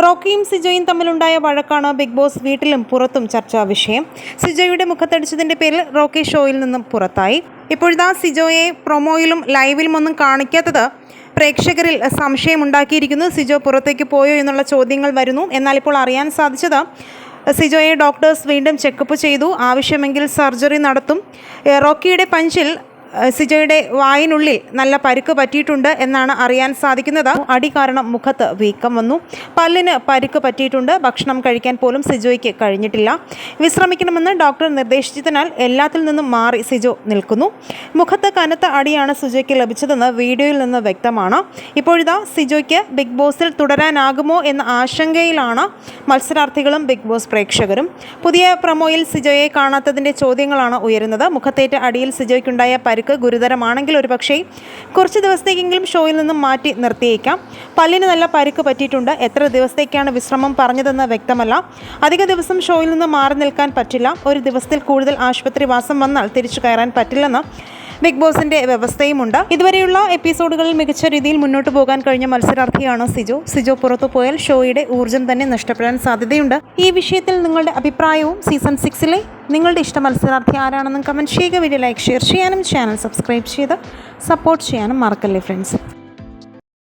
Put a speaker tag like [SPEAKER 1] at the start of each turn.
[SPEAKER 1] റോക്കിയും സിജോയും തമ്മിലുണ്ടായ വഴക്കാണ് big boss വീട്ടിലും പുറത്തും ചർച്ചാ വിഷയം. സിജോയുടെ മുഖത്തടിച്ചതിന്റെ പേരിൽ റോക്കി ഷോയിൽ നിന്നും പുറത്തായി. ഇപ്പോഴിതാ സിജോയെ പ്രൊമോയിലും ലൈവിലും ഒന്നും കാണിക്കാത്തത് പ്രേക്ഷകരിൽ സംശയമുണ്ടാക്കിയിരിക്കുന്നു. സിജോ പുറത്തേക്ക് പോയോ എന്നുള്ള ചോദ്യങ്ങൾ വരുന്നു. എന്നാൽ ഇപ്പോൾ അറിയാൻ സാധിച്ചത് സിജോയെ ഡോക്ടേഴ്സ് വീണ്ടും ചെക്കപ്പ് ചെയ്തു. ആവശ്യമെങ്കിൽ സർജറി നടത്തും. റോക്കിയുടെ പഞ്ചിൽ സിജോയുടെ വായിനുള്ളിൽ നല്ല പരിക്ക് പറ്റിയിട്ടുണ്ട് എന്നാണ് അറിയാൻ സാധിക്കുന്നത്. അടി കാരണം മുഖത്ത് വീക്കം വന്നു. പല്ലിന് പരിക്ക് പറ്റിയിട്ടുണ്ട്. ഭക്ഷണം കഴിക്കാൻ പോലും സിജോയ്ക്ക് കഴിഞ്ഞിട്ടില്ല. വിശ്രമിക്കണമെന്ന് ഡോക്ടർ നിർദ്ദേശിച്ചതിനാൽ എല്ലാത്തിൽ നിന്നും മാറി സിജോ നിൽക്കുന്നു. മുഖത്ത് കനത്ത അടിയാണ് സിജോയ്ക്ക് ലഭിച്ചതെന്ന് വീഡിയോയിൽ നിന്ന് വ്യക്തമാണ്. ഇപ്പോഴിതാ സിജോയ്ക്ക് ബിഗ് ബോസിൽ തുടരാനാകുമോ എന്ന ആശങ്കയിലാണ് മത്സരാർത്ഥികളും ബിഗ് ബോസ് പ്രേക്ഷകരും. പുതിയ പ്രൊമോയിൽ സിജോയെ കാണാത്തതിൻ്റെ ചോദ്യങ്ങളാണ് ഉയരുന്നത്. മുഖത്തേറ്റ അടിയിൽ സിജോയ്ക്കുണ്ടായ പരിക്ക് ഗുരുതരമാണെങ്കിൽ ഒരുപക്ഷേ കുറച്ച് ദിവസത്തേക്കെങ്കിലും ഷോയിൽ നിന്നും മാറ്റി നിർത്തിയേക്കാം. പല്ലിന് നല്ല പരിക്ക് പറ്റിയിട്ടുണ്ട്. എത്ര ദിവസത്തേക്കാണ് വിശ്രമം പറഞ്ഞതെന്ന് വ്യക്തമല്ല. അധിക ദിവസം ഷോയിൽ നിന്ന് മാറി നിൽക്കാൻ പറ്റില്ല. ഒരു ദിവസത്തിൽ കൂടുതൽ ആശുപത്രിവാസം വന്നാൽ തിരിച്ചു കയറാൻ പറ്റില്ലെന്ന് ബിഗ് ബോസിൻ്റെ വ്യവസ്ഥയുമുണ്ട്. ഇതുവരെയുള്ള എപ്പിസോഡുകളിൽ മികച്ച രീതിയിൽ മുന്നോട്ട് പോകാൻ കഴിഞ്ഞ മത്സരാർത്ഥിയാണ് സിജോ പുറത്തു പോയാൽ ഷോയുടെ ഊർജ്ജം തന്നെ നഷ്ടപ്പെടാൻ സാധ്യതയുണ്ട്. ഈ വിഷയത്തിൽ നിങ്ങളുടെ അഭിപ്രായവും സീസൺ 6 നിങ്ങളുടെ ഇഷ്ട മത്സരാർത്ഥി ആരാണെന്നും കമൻറ്റ് ചെയ്യുക. വീഡിയോ ലൈക്ക് ഷെയർ ചെയ്യാനും ചാനൽ സബ്സ്ക്രൈബ് ചെയ്ത് സപ്പോർട്ട് ചെയ്യാനും മറക്കല്ലേ ഫ്രണ്ട്സ്.